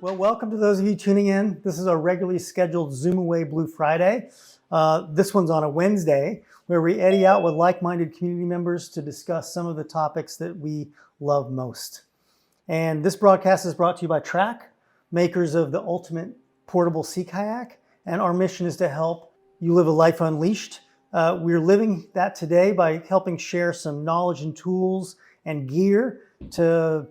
Well, welcome to those of you tuning in. This is our regularly scheduled Zoom Away Blue Friday. This one's on a Wednesday where we eddy out with like-minded community members to discuss some of the topics that we love most. And this broadcast is brought to you by TRAK, makers of the ultimate portable sea kayak. And our mission is to help you live a life unleashed. We're living that today by helping share some knowledge and tools and gear to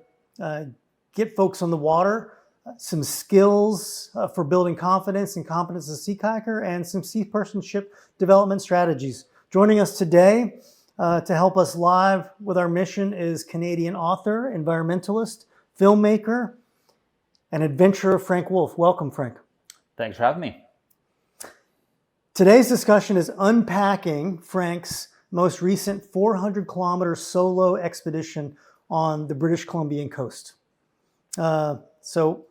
get folks on the water, some skills for building confidence and competence as a sea kayaker, and some sea personship development strategies. Joining us today to help us live with our mission is Canadian author, environmentalist, filmmaker, and adventurer Frank Wolf. Welcome, Frank. Thanks for having me. Today's discussion is unpacking Frank's most recent 400-kilometer solo expedition on the British Columbian coast. So,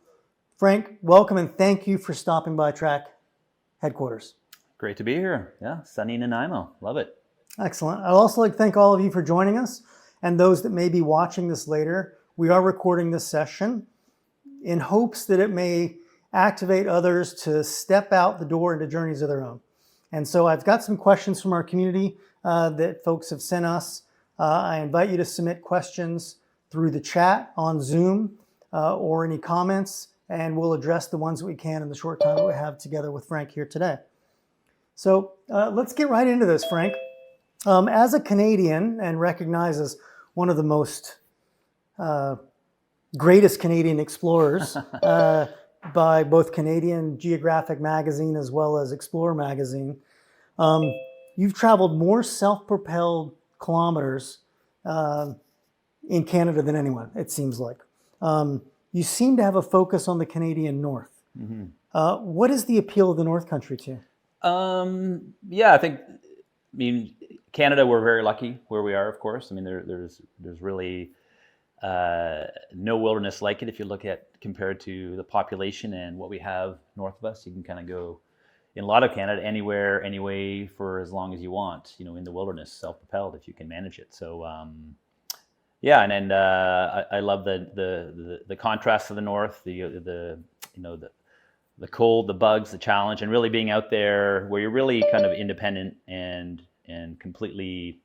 Frank, welcome and thank you for stopping by TRAK headquarters. Great to be here. Yeah, sunny Nanaimo. Love it. Excellent. I'd also like to thank all of you for joining us and those that may be watching this later. We are recording this session in hopes that it may activate others to step out the door into journeys of their own. And so I've got some questions from our community that folks have sent us. I invite you to submit questions through the chat on Zoom or any comments, and we'll address the ones that we can in the short time that we have together with Frank here today. So let's get right into this, Frank. As a Canadian and recognized as one of the most greatest Canadian explorers by both Canadian Geographic magazine as well as Explorer magazine, you've traveled more self-propelled kilometers in Canada than anyone, it seems like. You seem to have a focus on the Canadian North. Mm-hmm. What is the appeal of the North Country to you? Yeah, I mean, Canada, we're very lucky where we are, of course. I mean, there's really no wilderness like it. If you look at compared to the population and what we have north of us, you can kind of go in a lot of Canada anywhere, anyway, for as long as you want, in the wilderness, self-propelled, if you can manage it. So, yeah, and I love the contrast to the north, the cold, the bugs, the challenge, and really being out there where you're really kind of independent and completely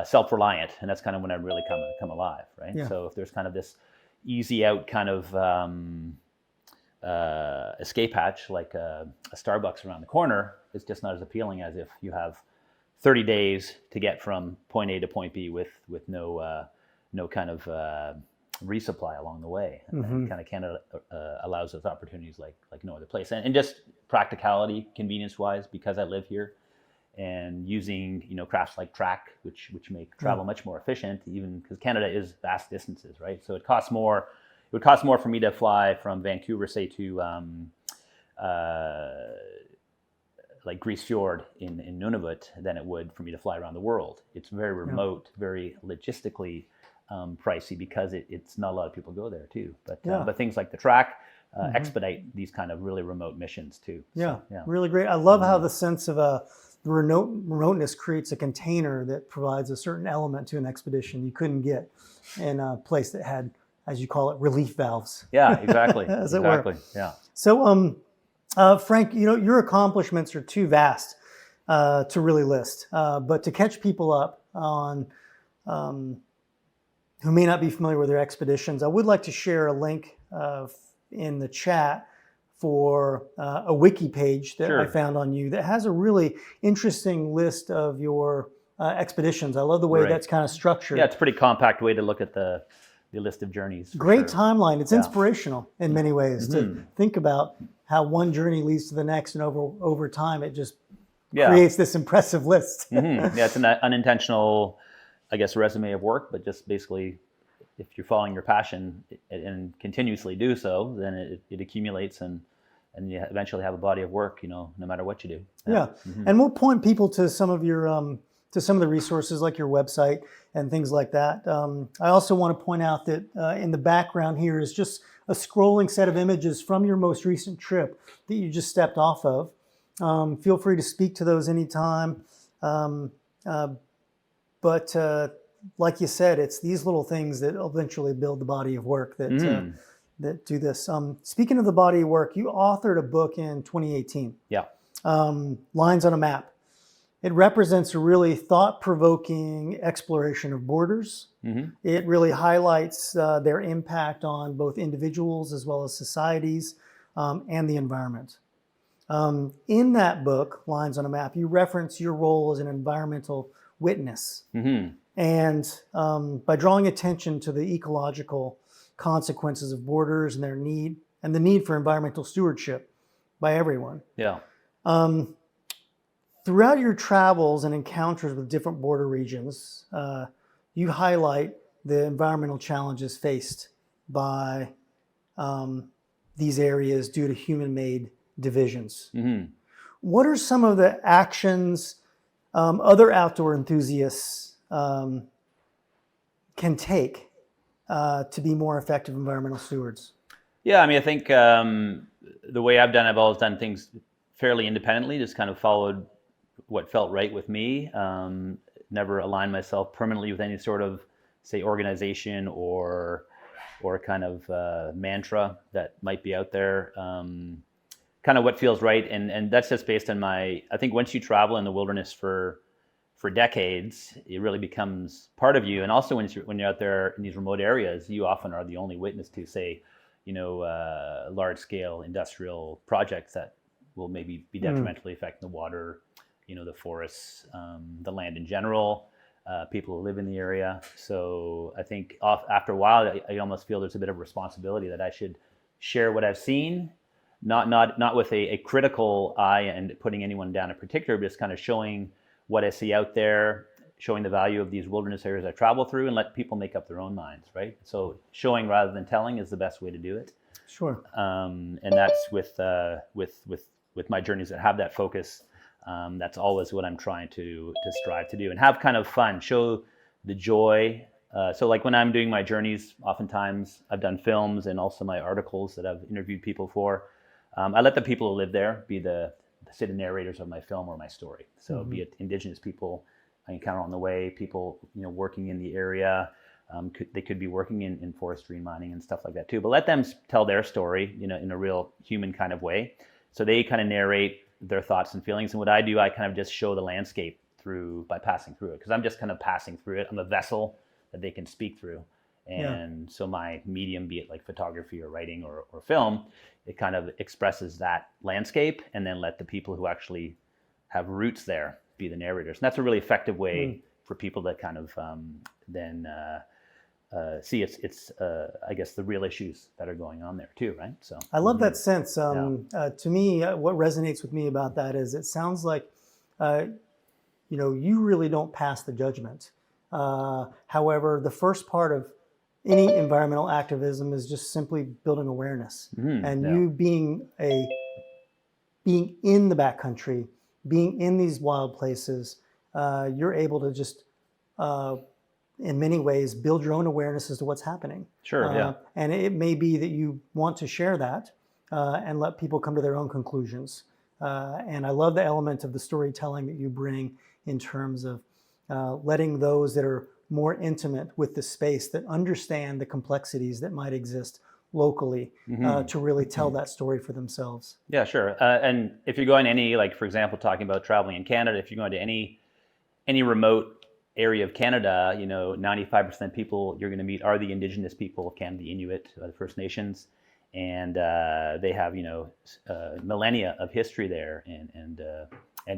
self-reliant, and that's kind of when I really come alive, right? Yeah. So if there's kind of this easy out kind of escape hatch like a Starbucks around the corner, it's just not as appealing as if you have 30 days to get from point A to point B with no kind of resupply along the way. And then kind of Canada allows us opportunities like no other place. And just practicality, convenience-wise, because I live here, and using crafts like TRAK, which make travel much more efficient, even because Canada is vast distances, right? So it costs more. It would cost more for me to fly from Vancouver, say, to like Grise Fjord in Nunavut than it would for me to fly around the world. It's very remote, very logistically pricey because it's not a lot of people go there too. But things like the TRAK expedite these kind of really remote missions too. So, really great. I love how the sense of the remoteness creates a container that provides a certain element to an expedition you couldn't get in a place that had, as you call it, relief valves. Yeah, exactly. As exactly. It were. Yeah. So, Frank, your accomplishments are too vast to really list. But to catch people up on who may not be familiar with their expeditions, I would like to share a link in the chat for a wiki page that I found on you that has a really interesting list of your expeditions. I love the way that's kind of structured. Yeah, it's a pretty compact way to look at the list of journeys. Great timeline. It's inspirational in many ways to think about how one journey leads to the next, and over time it just creates this impressive list. Yeah, it's an unintentional, I guess, resume of work, but just basically, if you're following your passion and continuously do so, then it accumulates and you eventually have a body of work, no matter what you do. Yeah. And we'll point people to some of your to some of the resources like your website and things like that. I also want to point out that in the background here is just a scrolling set of images from your most recent trip that you just stepped off of. Feel free to speak to those anytime. But like you said, it's these little things that eventually build the body of work that that do this. Speaking of the body of work, you authored a book in 2018, Yeah. Lines on a Map. It represents a really thought-provoking exploration of borders. Mm-hmm. It really highlights their impact on both individuals as well as societies and the environment. In that book, Lines on a Map, you reference your role as an environmental witness. Mm-hmm. And by drawing attention to the ecological consequences of borders and the need for environmental stewardship by everyone. Yeah. Throughout your travels and encounters with different border regions, you highlight the environmental challenges faced by these areas due to human-made divisions. Mm-hmm. What are some of the actions other outdoor enthusiasts can take to be more effective environmental stewards? Yeah, I mean, I think the way I've always done things fairly independently, just kind of followed what felt right with me. Never aligned myself permanently with any sort of, say, organization or kind of mantra that might be out there. Kind of what feels right, and that's just based on I think once you travel in the wilderness for decades, it really becomes part of you. And also when you're out there in these remote areas, you often are the only witness to, say, large scale industrial projects that will maybe be detrimentally affecting the water, the forests, the land in general, people who live in the area. So I think after a while, I almost feel there's a bit of responsibility that I should share what I've seen, not with a critical eye and putting anyone down in particular, but just kind of showing what I see out there, showing the value of these wilderness areas I travel through, and let people make up their own minds, right? So showing rather than telling is the best way to do it. Sure. And that's with my journeys that have that focus. That's always what I'm trying to strive to do, and have kind of fun, show the joy. So like when I'm doing my journeys, oftentimes I've done films and also my articles that I've interviewed people for. I let the people who live there be the narrators of my film or my story. So be it Indigenous people I encounter on the way, people working in the area. They could be working in forestry and mining and stuff like that too. But let them tell their story, in a real human kind of way. So they kind of narrate their thoughts and feelings. And what I do, I kind of just show the landscape by passing through it, because I'm just kind of passing through it. I'm a vessel that they can speak through. And so my medium, be it like photography or writing or film, it kind of expresses that landscape, and then let the people who actually have roots there be the narrators. And that's a really effective way for people to kind of see it's I guess the real issues that are going on there too, right? So I love that sense. To me, what resonates with me about that is it sounds like you really don't pass the judgment. However, the first part of any environmental activism is just simply building awareness, and you being in the backcountry, being in these wild places, you're able to just in many ways build your own awareness as to what's happening. Sure. And it may be that you want to share that and let people come to their own conclusions. And I love the element of the storytelling that you bring in terms of letting those that are more intimate with the space, that understand the complexities that might exist locally, to really tell that story for themselves. Yeah, sure. And if you're going to any, like for example, talking about traveling in Canada, if you're going to any remote area of Canada, 95% of people you're going to meet are the Indigenous people of Canada, the Inuit, the First Nations, and they have millennia of history there and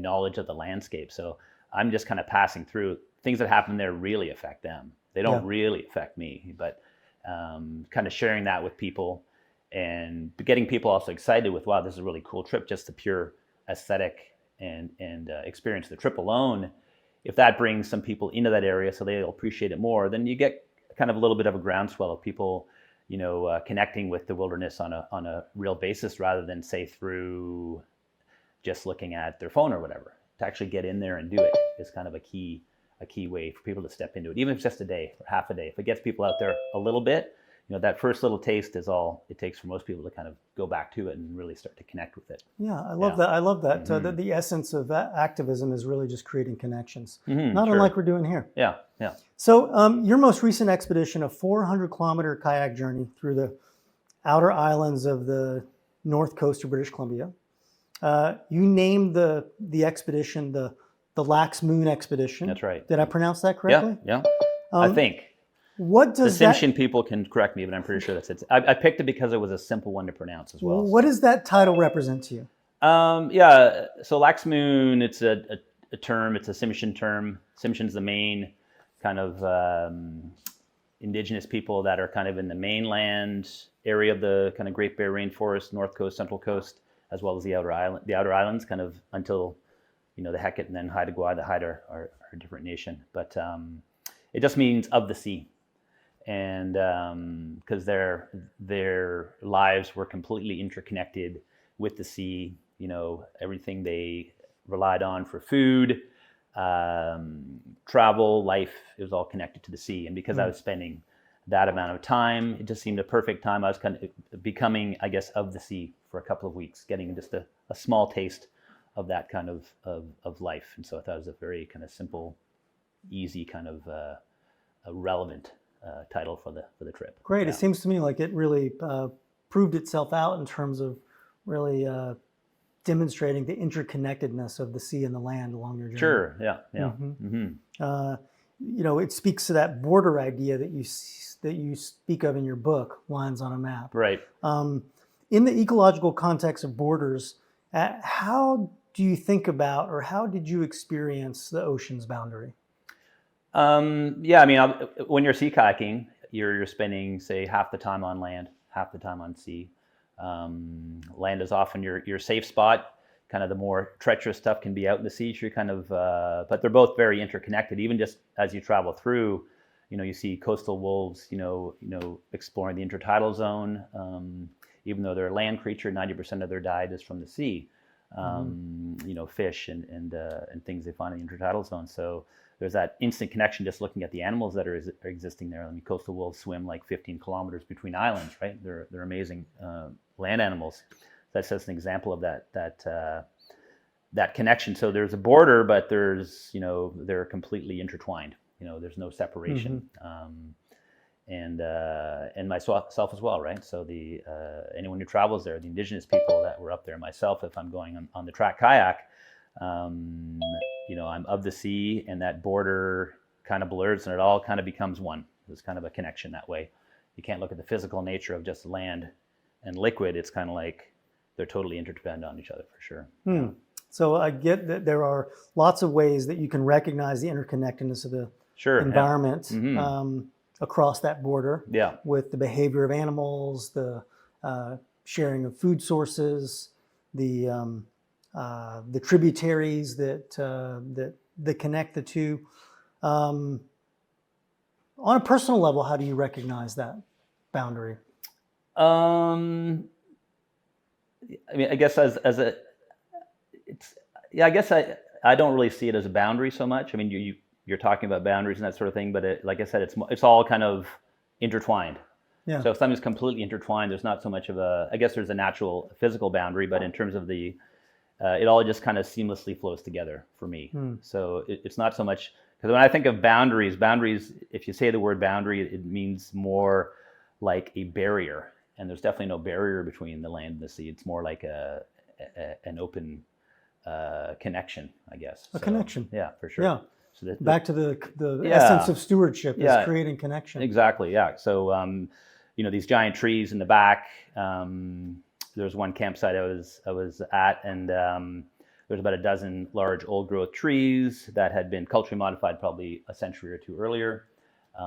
knowledge of the landscape. So I'm just kind of passing through. Things that happen there really affect them. They don't really affect me, but kind of sharing that with people and getting people also excited with, wow, this is a really cool trip, just the pure aesthetic and experience of the trip alone. If that brings some people into that area so they'll appreciate it more, then you get kind of a little bit of a groundswell of people, connecting with the wilderness on a real basis, rather than say through just looking at their phone or whatever. To actually get in there and do it is kind of a key way for people to step into it, even if it's just a day or half a day. If it gets people out there a little bit, that first little taste is all it takes for most people to kind of go back to it and really start to connect with it. Yeah, I love that. I love that. The essence of activism is really just creating connections, not sure. unlike we're doing here. Yeah. So your most recent expedition, a 400-kilometer kayak journey through the outer islands of the north coast of British Columbia. You named the expedition the Laxmoon expedition. That's right. Did I pronounce that correctly? Yeah. I think. What The does that? Tsimshian people can correct me, but I'm pretty sure that's it. I picked it because it was a simple one to pronounce as well. What does that title represent to you? Yeah, so Laxmoon, it's a term, it's a Tsimshian term. Tsimshian's the main kind of indigenous people that are kind of in the mainland area of the kind of Great Bear Rainforest, North Coast, Central Coast, as well as the outer islands, kind of until, the Hecate and then Haida Gwaii. The Haida are a different nation, but it just means of the sea. And because their lives were completely interconnected with the sea, everything they relied on for food, travel, life, it was all connected to the sea. And because I was spending that amount of time, it just seemed a perfect time. I was kind of becoming, I guess, of the sea for a couple of weeks, getting just a small taste of that kind of life. And so I thought it was a very kind of simple, easy, kind of a relevant title for the trip. Great. Yeah. It seems to me like it really proved itself out in terms of really demonstrating the interconnectedness of the sea and the land along your journey. Sure. Yeah. It speaks to that border idea that you speak of in your book, Lines on a Map. Right. In the ecological context of borders, how do you think about, or how did you experience the ocean's boundary? Yeah, I mean, when you're sea kayaking, you're spending, say, half the time on land, half the time on sea. Land is often your safe spot. Kind of the more treacherous stuff can be out in the sea. You're kind of, but they're both very interconnected. Even just as you travel through, you see coastal wolves, exploring the intertidal zone. Even though they're a land creature, 90% of their diet is from the sea. Fish and things they find in the intertidal zone. So there's that instant connection just looking at the animals that are existing there. I mean, coastal wolves swim like 15 kilometers between islands, right? They're amazing land animals. That's just an example of that connection. So there's a border, but they're completely intertwined. There's no separation. And myself as well, right? So anyone who travels there, the indigenous people that were up there, myself, if I'm going on the TRAK kayak, I'm of the sea, and that border kind of blurs, and it all kind of becomes one. There's kind of a connection that way. You can't look at the physical nature of just land and liquid. It's kind of like they're totally interdependent on each other for sure. Yeah. So I get that there are lots of ways that you can recognize the interconnectedness of the environment across that border. Yeah. With the behavior of animals, the sharing of food sources, the tributaries that connect the two. On a personal level, how do you recognize that boundary? I mean, I guess I guess I don't really see it as a boundary so much. I mean, you're talking about boundaries and that sort of thing, but like I said, it's all kind of intertwined. Yeah. So if something's completely intertwined, there's not so much of I guess there's a natural physical boundary, but in terms of it all just kind of seamlessly flows together for me. So it's not so much, because when I think of boundaries, if you say the word boundary, it means more like a barrier. And there's definitely no barrier between the land and the sea. It's more like an open connection, I guess. A connection. Yeah, for sure. Yeah. So back to the essence of stewardship is creating connection. Exactly. Yeah. So these giant trees in the back. There's one campsite I was at, and there's about a dozen large old growth trees that had been culturally modified probably a century or two earlier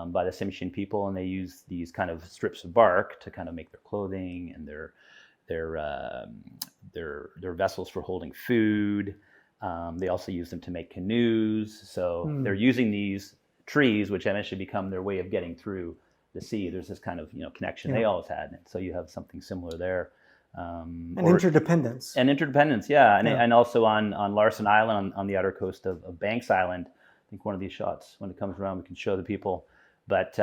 by the Tsimshian people, and they use these kind of strips of bark to kind of make their clothing and their vessels for holding food. They also use them to make canoes. So they're using these trees, which eventually become their way of getting through the sea. There's this kind of connection they always had. So you have something similar there. Interdependence. And interdependence, yeah. And also on Larsen Island, on the outer coast of Banks Island, I think one of these shots, when it comes around, we can show the people. But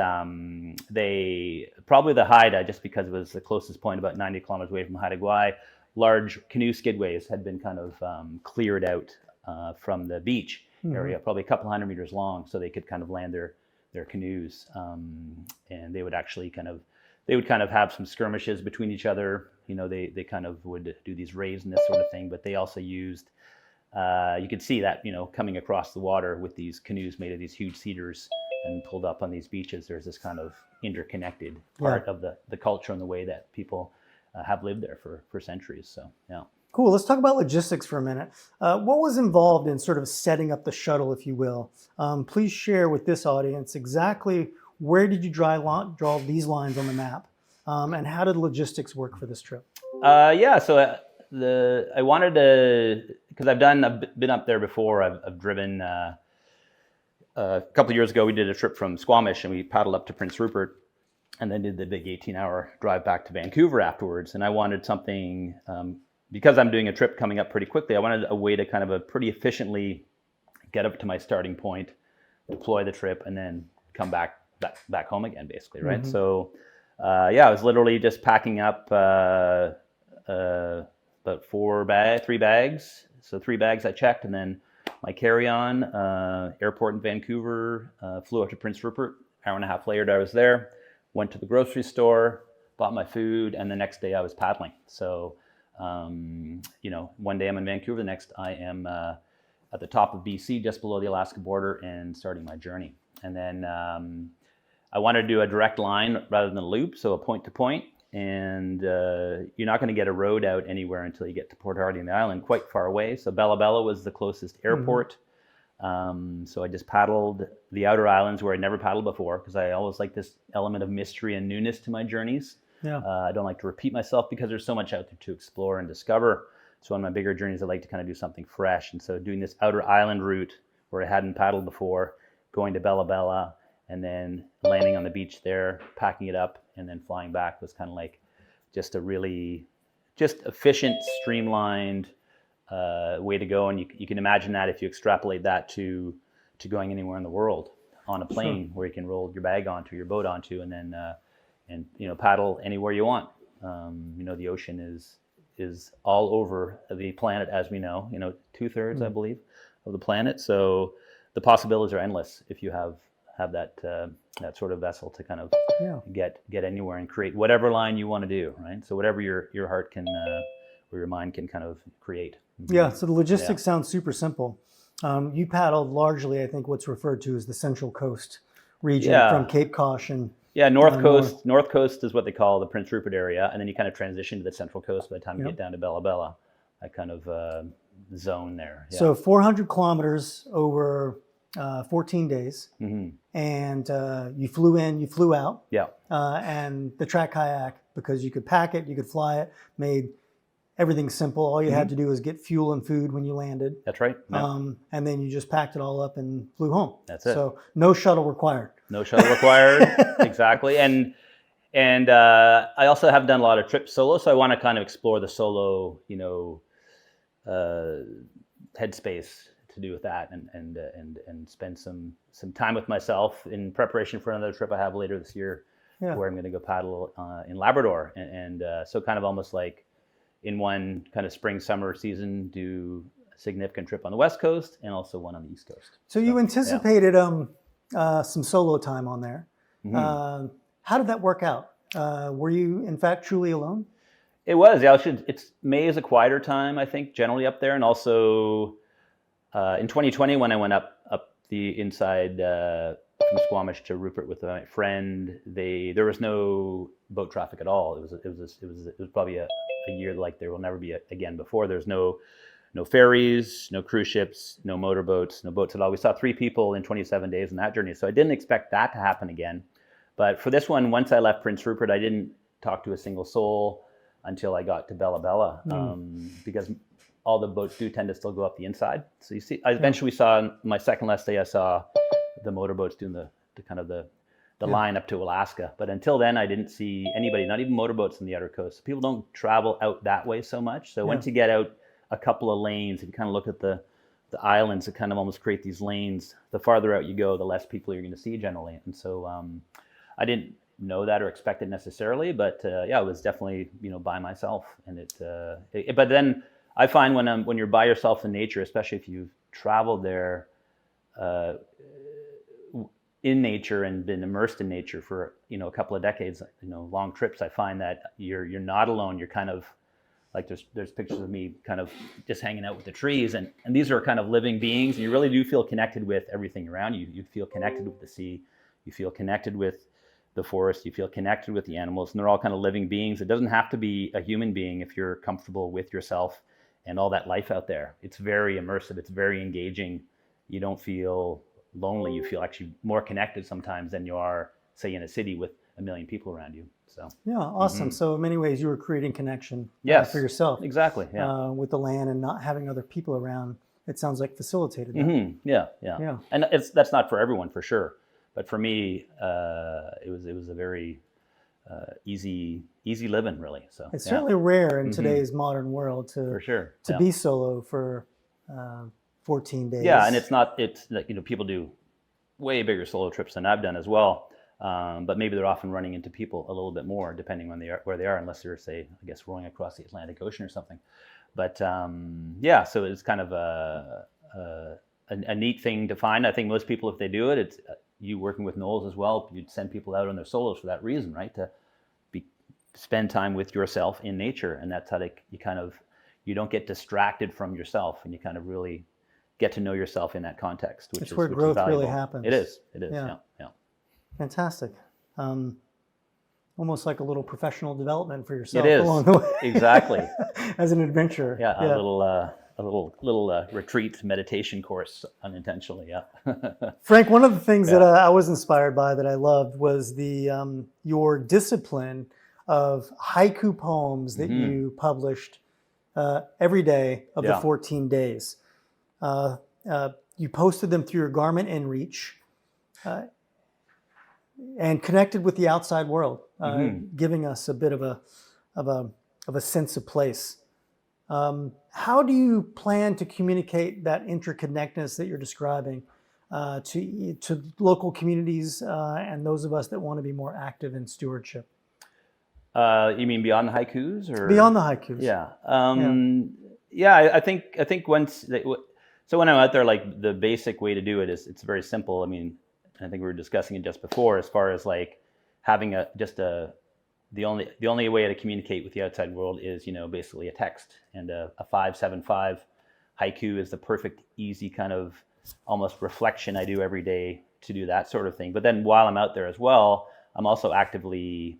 they, probably the Haida, just because it was the closest point, about 90 kilometers away from Haida Gwaii, large canoe skidways had been kind of cleared out from the beach area, probably a couple 100 meters long, so they could kind of land their canoes. And they would actually they would kind of have some skirmishes between each other. They kind of would do these raids and this sort of thing, but they also used, you could see that, coming across the water with these canoes made of these huge cedars and pulled up on these beaches. There's this kind of interconnected part of the culture and the way that people have lived there for centuries. So, yeah. Cool. Let's talk about logistics for a minute. What was involved in sort of setting up the shuttle, if you will? Please share with this audience exactly where did you draw these lines on the map, and how did logistics work for this trip? So I wanted to, because I've been up there before. I've driven. A couple of years ago, we did a trip from Squamish and we paddled up to Prince Rupert, and then did the big 18-hour drive back to Vancouver afterwards. And I wanted something. Because I'm doing a trip coming up pretty quickly, I wanted a way to kind of pretty efficiently get up to my starting point, deploy the trip, and then come back home again, basically, right? Mm-hmm. So, I was literally just packing up about 3 bags. So 3 bags I checked, and then my carry-on, airport in Vancouver, flew up to Prince Rupert. Hour and a half later, I was there, went to the grocery store, bought my food, and the next day I was paddling. So, one day I'm in Vancouver, the next I am at the top of BC, just below the Alaska border, and starting my journey. And then I wanted to do a direct line rather than a loop, so a point to point. And you're not going to get a road out anywhere until you get to Port Hardy on the island, quite far away. So Bella Bella was the closest airport. Mm-hmm. So I just paddled the outer islands where I'd never paddled before, because I always like this element of mystery and newness to my journeys. Yeah. I don't like to repeat myself because there's so much out there to explore and discover. So on my bigger journeys, I like to kind of do something fresh. And so doing this outer island route where I hadn't paddled before, going to Bella Bella, and then landing on the beach there, packing it up, and then flying back was kind of like just a really efficient, streamlined way to go. And you can imagine that if you extrapolate that to going anywhere in the world on a plane, where you can roll your bag onto, your boat onto, and then paddle anywhere you want. The ocean is all over the planet, as we know. 2/3, I believe, of the planet. So the possibilities are endless if you have that sort of vessel to kind of get anywhere and create whatever line you want to do, right? So whatever your heart can or your mind can kind of create. Yeah. So the logistics sounds super simple. You paddled largely, I think, what's referred to as the Central Coast region from Cape Caution. Yeah, North Coast is what they call the Prince Rupert area, and then you kind of transition to the Central Coast by the time you get down to Bella Bella, that kind of zone there. Yeah. So 400 kilometers over 14 days, and you flew in, you flew out. Yeah. And the TRAK kayak, because you could pack it, you could fly it, made everything simple. All you had to do was get fuel and food when you landed. That's right. Yeah. And then you just packed it all up and flew home. That's it. So no shuttle required. No shuttle required. Exactly. And I also have done a lot of trips solo, so I want to kind of explore the solo, headspace to do with that, and spend some time with myself in preparation for another trip I have later this year, where I'm going to go paddle in Labrador, and so kind of almost like in one kind of spring summer season, do a significant trip on the West Coast and also one on the East Coast. So you anticipated some solo time on there. Mm-hmm. How did that work out? Were you, in fact, truly alone? It was. Yeah, May is a quieter time, I think, generally up there. And also in 2020, when I went up the inside from Squamish to Rupert with my friend, there was no boat traffic at all. It was probably a year like there will never be again before. There's no ferries, no cruise ships, no motorboats, no boats at all. We saw 3 people in 27 days on that journey. So I didn't expect that to happen again. But for this one, once I left Prince Rupert, I didn't talk to a single soul until I got to Bella Bella, because all the boats do tend to still go up the inside. So you see, I eventually saw, my second last day, I saw the motorboats doing the kind of the line up to Alaska. But until then, I didn't see anybody, not even motorboats on the outer coast. People don't travel out that way so much. So once you get out a couple of lanes, if you kind of look at the islands that kind of almost create these lanes, the farther out you go, the less people you're going to see generally. And so I didn't know that or expect it necessarily, but it was definitely by myself. And but then I find when you're by yourself in nature, especially if you've traveled there, in nature and been immersed in nature for a couple of decades, long trips, I find that you're not alone. You're kind of like there's pictures of me kind of just hanging out with the trees, and these are kind of living beings, and you really do feel connected with everything around you. You feel connected with the sea, you feel connected with the forest, you feel connected with the animals, and they're all kind of living beings. It doesn't have to be a human being if you're comfortable with yourself and all that life out there. It's very immersive, it's very engaging. You don't feel lonely, you feel actually more connected sometimes than you are, say, in a city with a million people around you. So yeah, awesome. So in many ways, you were creating connection yes, for yourself. Exactly. Yeah. With the land and not having other people around, it sounds like facilitated that. Yeah. And that's not for everyone, for sure. But for me, it was a very easy living, really. So it's certainly rare in today's modern world for sure to be solo for 14 days. Yeah, and it's like, people do way bigger solo trips than I've done as well. But maybe they're often running into people a little bit more, depending on where they are, unless they're, say, I guess, rowing across the Atlantic Ocean or something. But so it's kind of a neat thing to find. I think most people, if they do it, it's you working with Knowles as well. You'd send people out on their solos for that reason, right? To spend time with yourself in nature, and that's how you don't get distracted from yourself, and you kind of really get to know yourself in that context. It's where growth really happens. It is. Yeah. Fantastic. Almost like a little professional development for yourself. It is. Along the way. Exactly. As an adventurer. Yeah, a little retreat meditation course, unintentionally. Yeah. Frank, one of the things that I was inspired by, that I loved, was your discipline of haiku poems that you published every day of the 14 days. You posted them through your Garment inReach. And connected with the outside world, giving us a bit of a sense of place. How do you plan to communicate that interconnectedness that you're describing to local communities and those of us that want to be more active in stewardship? You mean beyond the haikus, or beyond the haikus? Yeah. I think so when I'm out there, like, the basic way to do it is, it's very simple. I mean, I think we were discussing it just before, as far as like having the only way to communicate with the outside world is, basically a text, and a 575 haiku is the perfect, easy kind of almost reflection I do every day to do that sort of thing. But then while I'm out there as well, I'm also actively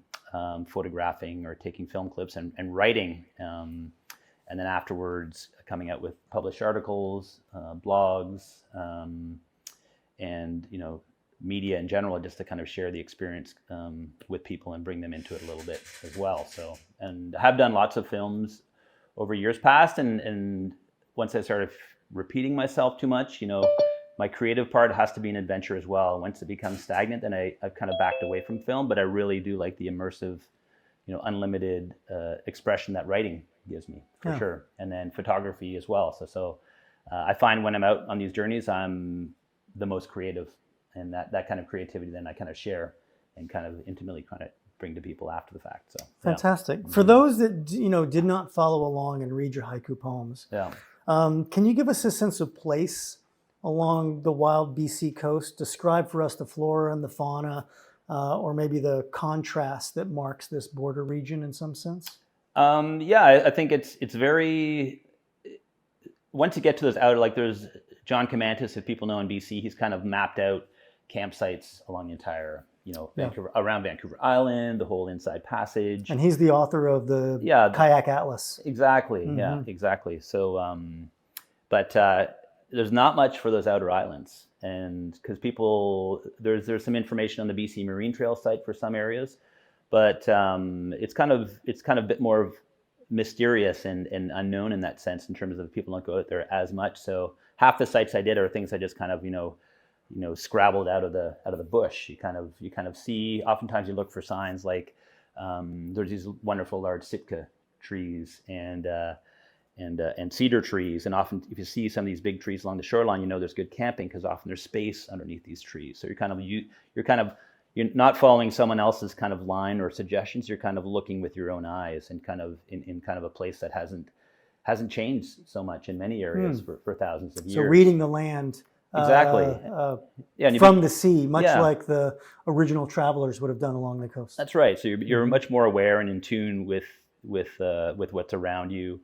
photographing or taking film clips and writing, and then afterwards coming out with published articles, blogs, and media in general, just to kind of share the experience with people and bring them into it a little bit as well. So, and I have done lots of films over years past, and once I started repeating myself too much, my creative part has to be an adventure as well. Once it becomes stagnant, then I've kind of backed away from film, but I really do like the immersive, unlimited expression that writing gives me, for sure. And then photography as well. So I find when I'm out on these journeys, I'm the most creative. And that kind of creativity, then I kind of share and kind of intimately kind of bring to people after the fact. So fantastic. For those that did not follow along and read your haiku poems, can you give us a sense of place along the wild BC coast? Describe for us the flora and the fauna, or maybe the contrast that marks this border region in some sense. I think it's very. Once you get to those outer, like, there's John Comantis, if people know, in BC, he's kind of mapped out campsites along the entire, around Vancouver Island, the whole Inside Passage. And he's the author of the Kayak Atlas. Exactly. Yeah, exactly. So, but there's not much for those outer islands, and because there's some information on the BC Marine Trail site for some areas, but it's kind of a bit more mysterious and unknown in that sense, in terms of people don't go out there as much. So half the sites I did are things I just kind of scrabbled out of the bush. You kind of see. Oftentimes you look for signs like there's these wonderful large Sitka trees and cedar trees, and often if you see some of these big trees along the shoreline, there's good camping, because often there's space underneath these trees. So you're not following someone else's kind of line or suggestions. You're kind of looking with your own eyes, and kind of in kind of a place that hasn't changed so much in many areas for thousands of years. So reading the land, Exactly. Yeah, and from the sea, much yeah. like the original travelers would have done along the coast. That's right. So you're much more aware and in tune with what's around you,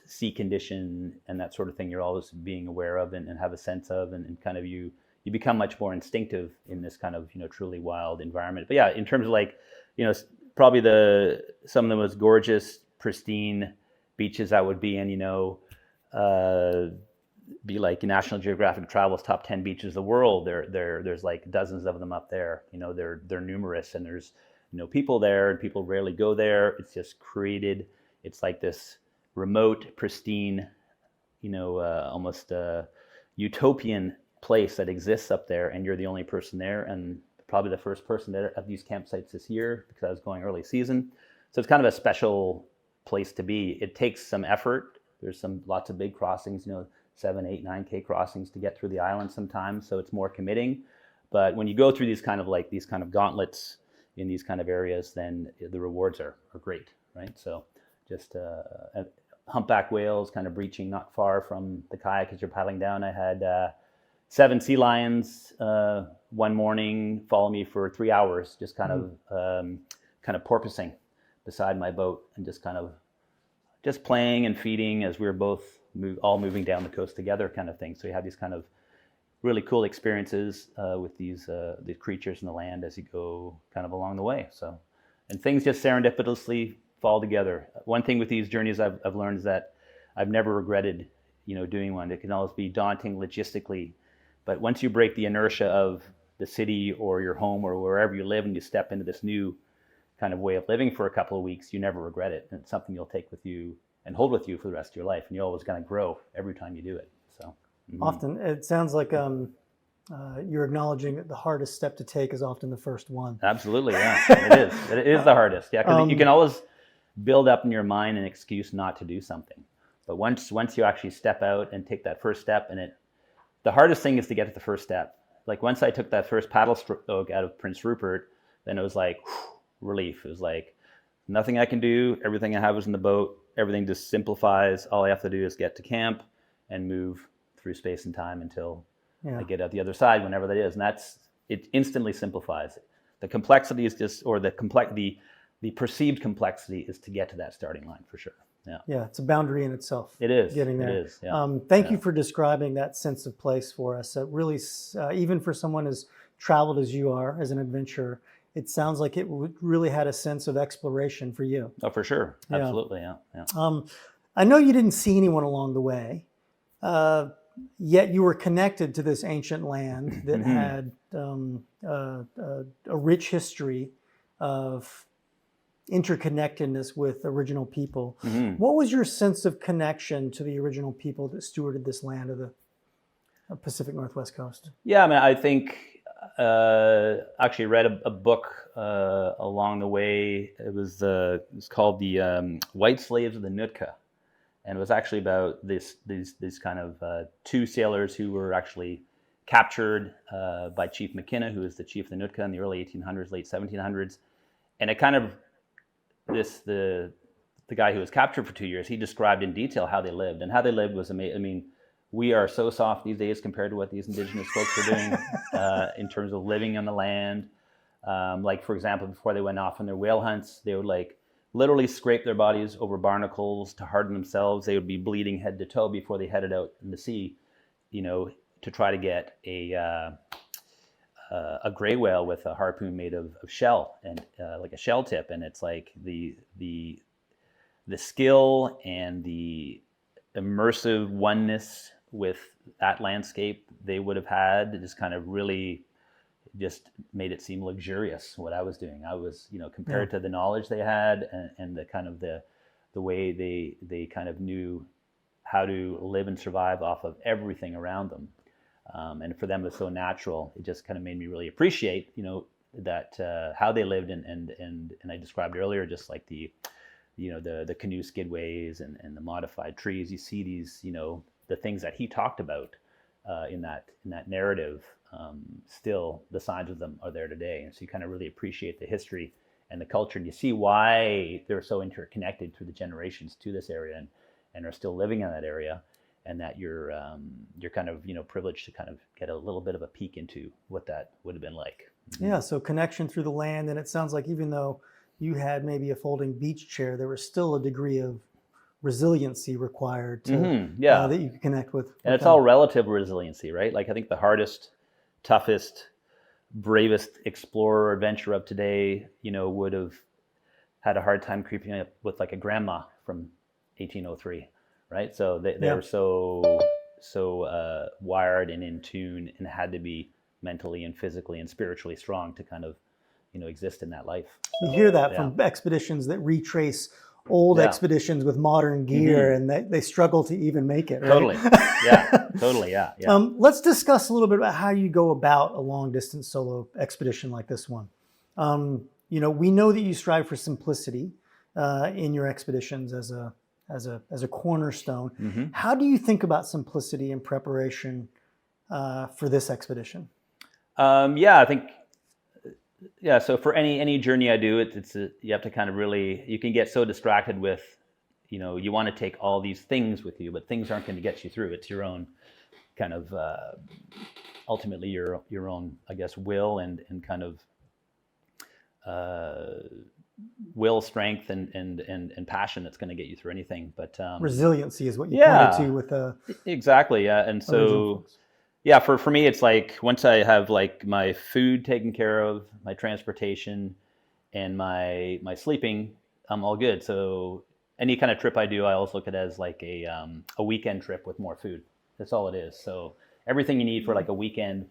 sea condition and that sort of thing. You're always being aware of and have a sense of, and kind of you become much more instinctive in this kind of truly wild environment. But yeah, in terms of like probably some of the most gorgeous, pristine beaches that would be in be like National Geographic Travel's top 10 beaches of the world. There's like dozens of them up there. They're numerous, and there's people there, and people rarely go there. It's just created. It's like this remote, pristine, almost utopian place that exists up there, and you're the only person there, and probably the first person there at these campsites this year because I was going early season. So it's kind of a special place to be. It takes some effort. There's lots of big crossings, 7, 8, 9K crossings to get through the island sometimes. So it's more committing. But when you go through these kind of gauntlets in these kind of areas, then the rewards are great, right? So just humpback whales kind of breaching not far from the kayak as you're paddling down. I had 7 sea lions one morning follow me for 3 hours, just kind of porpoising beside my boat and just playing and feeding as we were both all moving down the coast together, kind of thing. So you have these kind of really cool experiences with these creatures in the land as you go kind of along the way. So, and things just serendipitously fall together. One thing with these journeys I've learned is that I've never regretted, doing one. It can always be daunting logistically, but once you break the inertia of the city or your home or wherever you live and you step into this new kind of way of living for a couple of weeks, you never regret it. And it's something you'll take with you and hold with you for the rest of your life. And you're always going to grow every time you do it. So often it sounds like you're acknowledging that the hardest step to take is often the first one. Absolutely, yeah, it is. It is the hardest, yeah, because you can always build up in your mind an excuse not to do something. But once you actually step out and take that first step, the hardest thing is to get to the first step. Like once I took that first paddle stroke out of Prince Rupert, then it was like relief. It was like nothing I can do. Everything I have is in the boat. Everything just simplifies. All I have to do is get to camp and move through space and time until I get out the other side, whenever that is. And it instantly simplifies it. The complexity is just, or the perceived complexity is to get to that starting line for sure. Yeah. Yeah, it's a boundary in itself. It is. Getting there. It is. Yeah. Thank you for describing that sense of place for us. Really, even for someone as traveled as you are, as an adventurer, it sounds like it really had a sense of exploration for you. Oh, for sure. Absolutely. Yeah. I know you didn't see anyone along the way, yet you were connected to this ancient land that had a rich history of interconnectedness with original people. What was your sense of connection to the original people that stewarded this land of the Pacific Northwest coast? Yeah, I mean, I think actually read a book along the way. It was called the White Slaves of the Nootka, and it was actually about these kind of 2 sailors who were actually captured by Chief McKenna, who was the chief of the Nootka in the early 1800s, late 1700s, and it kind of the guy who was captured for 2 years, he described in detail how they lived, and how they lived was amazing. I mean, we are so soft these days compared to what these indigenous folks were doing in terms of living on the land. Like, for example, before they went off on their whale hunts, they would like literally scrape their bodies over barnacles to harden themselves. They would be bleeding head to toe before they headed out in the sea, to try to get a gray whale with a harpoon made of shell and like a shell tip. And it's like the skill and the immersive oneness with that landscape they would have had that just kind of really just made it seem luxurious what I was doing. I was, compared to the knowledge they had and the kind of the way they kind of knew how to live and survive off of everything around them. And for them it was so natural. It just kind of made me really appreciate, that how they lived and I described earlier just like the canoe skidways and the modified trees. You see these, the things that he talked about in that narrative. Still, the signs of them are there today, and so you kind of really appreciate the history and the culture, and you see why they're so interconnected through the generations to this area and are still living in that area. and that you're kind of privileged to kind of get a little bit of a peek into what that would have been like. Yeah, so connection through the land, and it sounds like even though you had maybe a folding beach chair, there was still a degree of resiliency required to Yeah, that you could connect with. and it's all relative resiliency, right? Like I think the hardest, toughest, bravest explorer or adventurer of today, would have had a hard time creeping up with like a grandma from 1803, right? So they were so wired and in tune, and had to be mentally and physically and spiritually strong to kind of exist in that life. You hear that from expeditions that retrace old expeditions with modern gear, and they struggle to even make it. Right? Totally. Yeah. Totally. Yeah. Let's discuss a little bit about how you go about a long distance solo expedition like this one. We know that you strive for simplicity in your expeditions as a cornerstone. How do you think about simplicity in preparation for this expedition? I think. Yeah, so for any journey I do, you have to kind of really, you can get so distracted with, you want to take all these things with you, but things aren't going to get you through. It's your own kind of, ultimately your own, I guess, will and kind of will, strength, and passion that's going to get you through anything. But resiliency is what you pointed to with exactly, yeah, and so. Yeah, for me, it's like once I have like my food taken care of, my transportation, and my sleeping, I'm all good. So any kind of trip I do, I always look at it as like a weekend trip with more food. That's all it is. So everything you need for like a weekend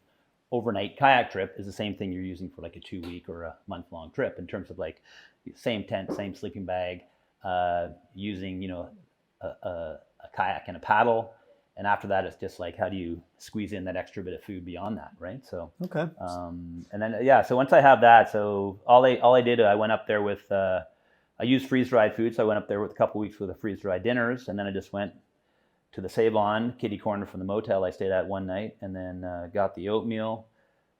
overnight kayak trip is the same thing you're using for like a 2-week or a month-long trip in terms of like same tent, same sleeping bag, using a kayak and a paddle. And after that, it's just like, how do you squeeze in that extra bit of food beyond that, right? So, okay. And then, so once I have that, so all I did, I went up there with, I used freeze-dried food. So I went up there with a couple weeks with the freeze-dried dinners. And then I just went to the Save-On kitty corner from the motel I stayed at one night. And then got the oatmeal,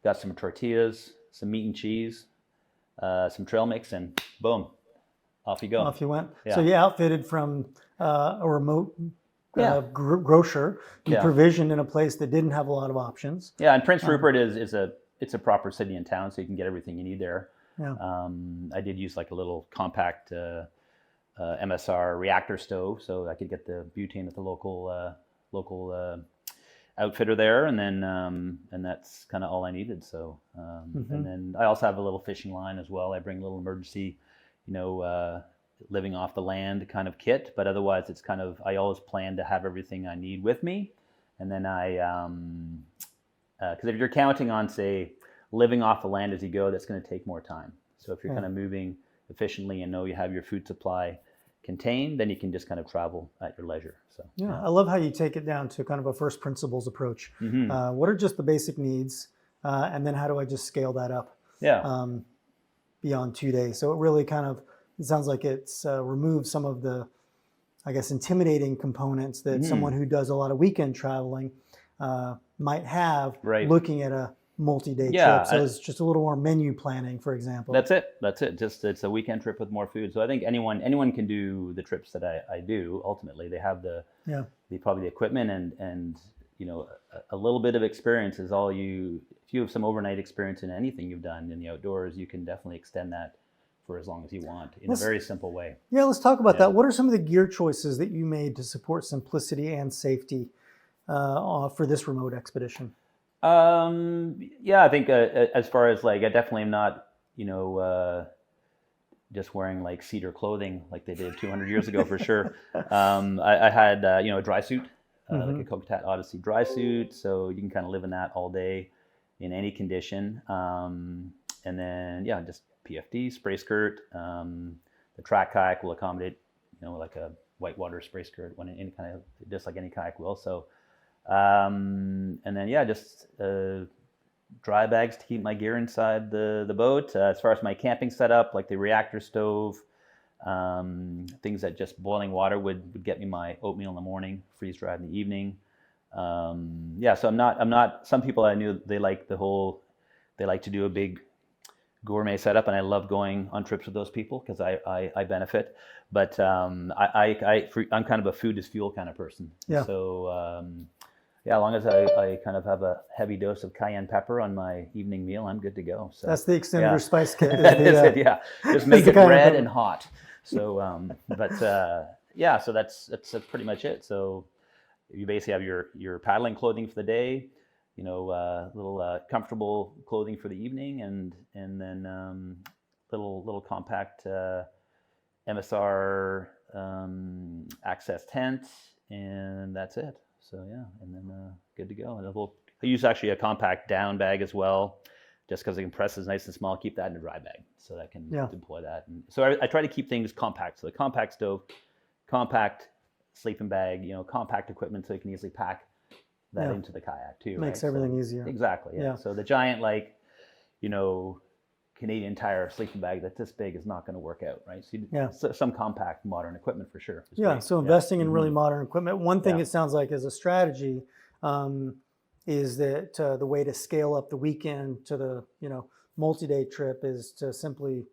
got some tortillas, some meat and cheese, some trail mix, and boom, off you go. Off you went. Yeah. So you outfitted from a remote grocer. You provisioned in a place that didn't have a lot of options. Yeah, and Prince Rupert is a proper city and town, so you can get everything you need there. Yeah. I did use like a little compact MSR reactor stove, so I could get the butane at the local outfitter there, and then and that's kind of all I needed. So and then I also have a little fishing line as well. I bring a little emergency, living off the land kind of kit, but otherwise it's kind of, I always plan to have everything I need with me. And then because if you're counting on, say, living off the land as you go, that's going to take more time. So if you're kind of moving efficiently and know you have your food supply contained, then you can just kind of travel at your leisure. So I love how you take it down to kind of a first principles approach. What are just the basic needs, and then how do I just scale that up beyond 2 days? So it really kind of, it sounds like it's removed some of the, I guess, intimidating components that someone who does a lot of weekend traveling might have looking at a multi-day trip. So it's just a little more menu planning, for example. That's it. Just it's a weekend trip with more food. So I think anyone can do the trips that I do. Ultimately, they have probably the equipment and a little bit of experience is all you. If you have some overnight experience in anything you've done in the outdoors, you can definitely extend that for as long as you want in a very simple way. Yeah, let's talk about that. What are some of the gear choices that you made to support simplicity and safety for this remote expedition? I think as far as like, I definitely am not, just wearing like cedar clothing like they did 200 years ago for sure. I had, a dry suit, like a Kokatat Odyssey dry suit. So you can kind of live in that all day in any condition. And then, just PFD, spray skirt. The TRAK kayak will accommodate, like a whitewater spray skirt when any kind of, just like any kayak will. So, and then, just dry bags to keep my gear inside the boat. As far as my camping setup, like the reactor stove, things that just boiling water would get me my oatmeal in the morning, freeze dried in the evening. So I'm not, some people I knew, they like to do a big gourmet setup, and I love going on trips with those people because I benefit. But I'm kind of a food is fuel kind of person. Yeah. So yeah, as long as I kind of have a heavy dose of cayenne pepper on my evening meal, I'm good to go. So That's the extent of your spice kit. that is it. Yeah, just make it red and hot. So, yeah, so that's pretty much it. So you basically have your paddling clothing for the day, little comfortable clothing for the evening, and then little compact MSR access tent, and that's it. So yeah, and then good to go. And I use actually a compact down bag as well, just because the compress is nice and small. Keep that in a dry bag so that I can deploy that. And so I try to keep things compact. So the compact stove, compact sleeping bag, compact equipment so you can easily pack that into the kayak too. Makes everything easier. Exactly. Yeah. So the giant Canadian Tire sleeping bag that's this big is not going to work out, right? So some compact modern equipment for sure. Yeah, so investing in really modern equipment. One thing it sounds like as a strategy is that the way to scale up the weekend to the multi-day trip is to simply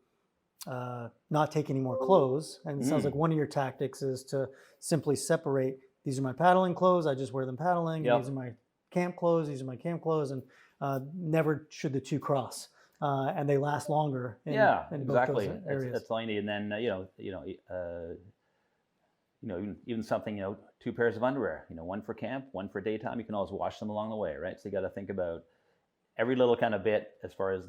not take any more clothes. And it sounds like one of your tactics is to simply separate, these are my paddling clothes, I just wear them paddling, and these are my camp clothes, these are my camp clothes, and never should the two cross. And they last longer in both those areas. That's all you need. And then even something, 2 pairs of underwear, one for camp, one for daytime. You can always wash them along the way, right? So you got to think about every little kind of bit as far as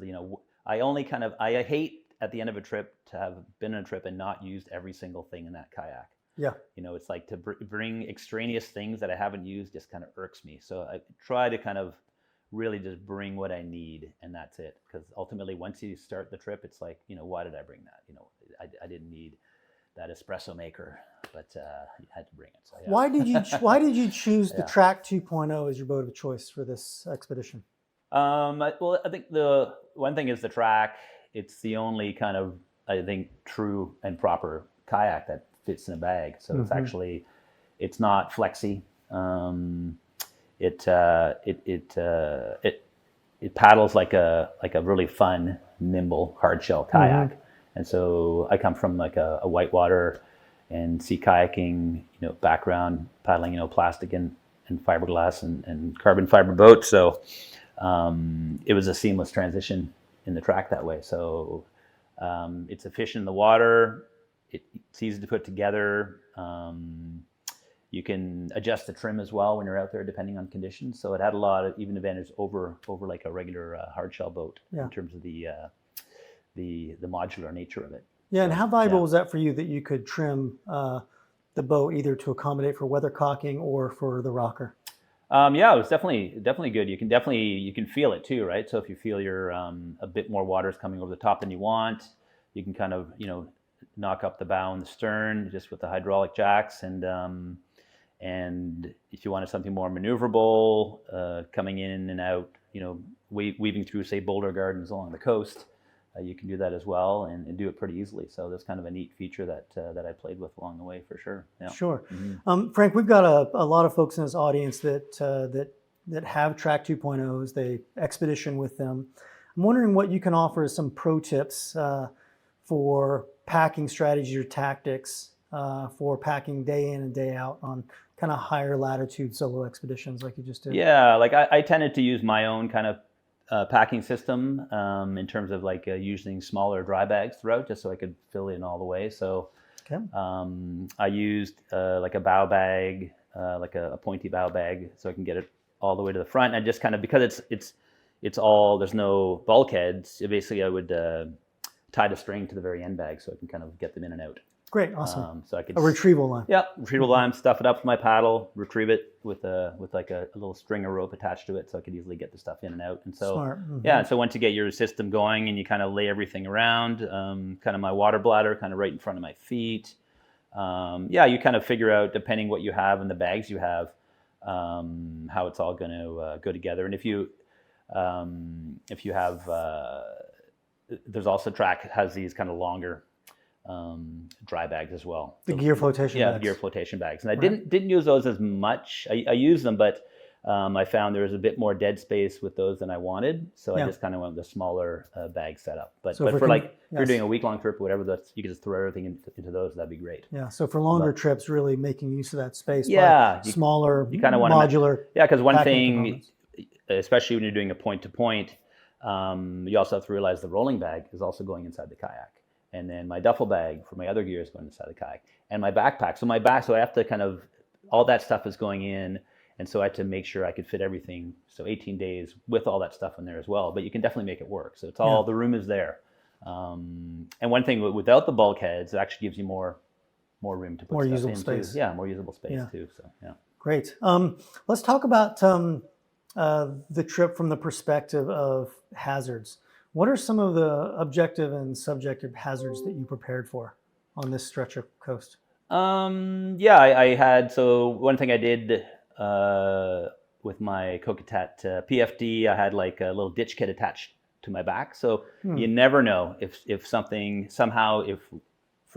I hate at the end of a trip to have been on a trip and not used every single thing in that kayak. Yeah. It's like to bring extraneous things that I haven't used just kind of irks me. So I try to kind of really just bring what I need, and that's it. Because ultimately, once you start the trip, it's like, why did I bring that? I didn't need that espresso maker, but you had to bring it. So, yeah. Why did you choose the TRAK 2.0 as your boat of choice for this expedition? Well, I think the one thing is the TRAK. It's the only kind of, I think, true and proper kayak that fits in a bag. So it's actually, it's not flexy. It paddles like a really fun, nimble, hard shell kayak. And so I come from like a whitewater and sea kayaking, background, paddling, plastic and fiberglass and carbon fiber boats. So it was a seamless transition in the TRAK that way. So it's efficient in the water. It's easy to put together. You can adjust the trim as well when you're out there, depending on conditions. So it had a lot of even advantages over like a regular hard shell boat in terms of the modular nature of it. Yeah, and how valuable was that for you that you could trim the boat either to accommodate for weathercocking or for the rocker? Yeah, it was definitely good. You can feel it too, right? So if you feel you're a bit more water is coming over the top than you want, you can kind of knock up the bow and the stern just with the hydraulic jacks, and if you wanted something more maneuverable, coming in and out, weaving through, say, boulder gardens along the coast, you can do that as well and do it pretty easily. So that's kind of a neat feature that I played with along the way for sure. Yeah. Sure. Frank, we've got a lot of folks in this audience that have TRAK 2.0s. They expedition with them. I'm wondering what you can offer as some pro tips for packing strategies or tactics for packing day in and day out on kind of higher latitude solo expeditions like you just did. Yeah, like I tended to use my own kind of packing system in terms of like using smaller dry bags throughout, just so I could fill in all the way. So I used like a bow bag, like a pointy bow bag, so I can get it all the way to the front. And just kind of, because it's all, there's no bulkheads, basically I would tie the string to the very end bag so I can kind of get them in and out. Great, awesome. So I could a retrieval line. Yeah, retrieval line. Stuff it up with my paddle, retrieve it with like a little string or rope attached to it, so I could easily get the stuff in and out. And so Smart. yeah, and so once you get your system going and you kind of lay everything around, kind of my water bladder kind of right in front of my feet. You kind of figure out, depending what you have and the bags you have, how it's all going to go together. And if you have, there's also TRAK has these kind of longer dry bags as well. The gear flotation bags. Yeah, gear flotation bags. And I didn't use those as much. I use them, but I found there was a bit more dead space with those than I wanted, so Yeah. I just kind of went with the smaller bag setup. But So if for we're like, if you're yes. doing a week-long trip or whatever, that's, you can just throw everything into those. That'd be great. Yeah. So for longer trips, really making use of that space Yeah, by smaller, you kind of want modular. Yeah, because one packing thing, components. especially when you're doing a point-to-point, you also have to realize the rolling bag is also going inside the kayak. And then my duffel bag for my other gear is going inside the kayak. And my backpack. So I have to kind of, all that stuff is going in. And so I had to make sure I could fit everything. So 18 days with all that stuff in there as well. But you can definitely make it work. So it's all, the room is there. And one thing, without the bulkheads, it actually gives you more room to put More stuff usable into. space. Yeah, more usable space too. So yeah. Great. Let's talk about the trip from the perspective of hazards. What are some of the objective and subjective hazards that you prepared for on this stretch of coast? Yeah, I had, so one thing I did with my Kokatat PFD, I had like a little ditch kit attached to my back. So you never know if something, somehow, if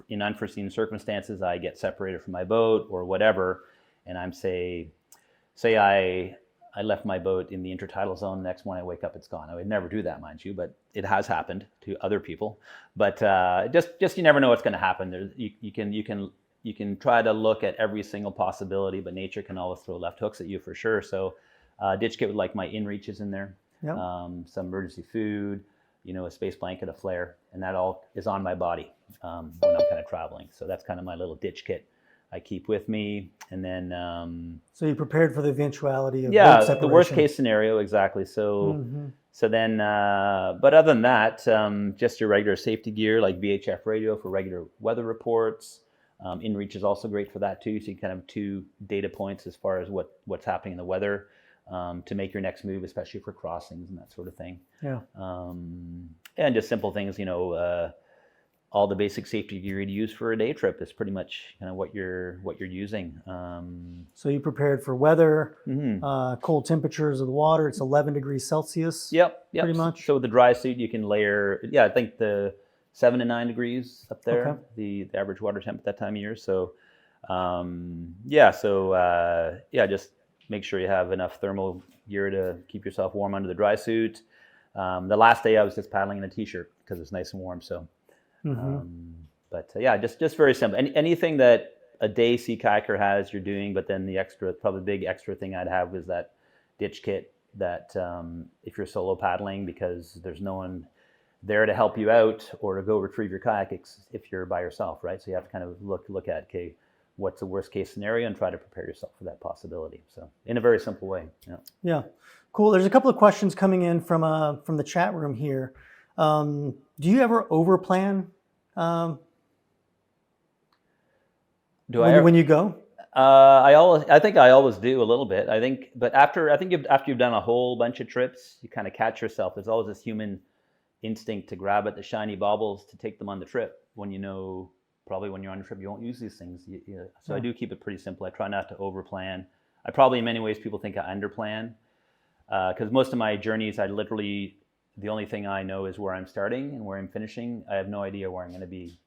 in unforeseen circumstances I get separated from my boat or whatever, and I'm say I left my boat in the intertidal zone. Next morning I wake up, it's gone. I would never do that, mind you, but it has happened to other people. But just you never know what's going to happen. You can try to look at every single possibility, but nature can always throw left hooks at you for sure. So ditch kit with like my in-reaches in there, Yep. some emergency food, a space blanket, a flare, and that all is on my body when I'm kind of traveling. So that's kind of my little ditch kit I keep with me. And then So you prepared for the eventuality of boat yeah, separation. the worst case scenario, exactly. So so then, but other than that, just your regular safety gear like VHF radio for regular weather reports. InReach is also great for that too. So you kind of have 2 data points as far as what's happening in the weather to make your next move, especially for crossings and that sort of thing. Yeah. And just simple things, all the basic safety gear you'd use for a day trip is pretty much kind of what you're using. So you prepared for weather, cold temperatures of the water. It's 11 degrees Celsius. Yep. Pretty much. So with the dry suit, you can layer. Yeah, I think the 7 to 9 degrees up there, Okay. the average water temp at that time of year. So, just make sure you have enough thermal gear to keep yourself warm under the dry suit. The last day I was just paddling in a t-shirt because it's nice and warm. So, just very simple. Anything that a day sea kayaker has, you're doing, but then the extra, probably big extra thing I'd have was that ditch kit that if you're solo paddling, because there's no one there to help you out or to go retrieve your kayak if you're by yourself, right? So you have to kind of look at, okay, what's the worst case scenario and try to prepare yourself for that possibility. So in a very simple way. Yeah. Cool. There's a couple of questions coming in from the chat room here. Do you ever overplan when you go? I think I always do a little bit. But after you've done a whole bunch of trips, you kind of catch yourself. There's always this human instinct to grab at the shiny baubles to take them on the trip when probably when you're on a trip you won't use these things. So I do keep it pretty simple. I try not to overplan. I probably, in many ways, people think I underplan because most of my journeys, the only thing I know is where I'm starting and where I'm finishing. I have no idea where I'm going to be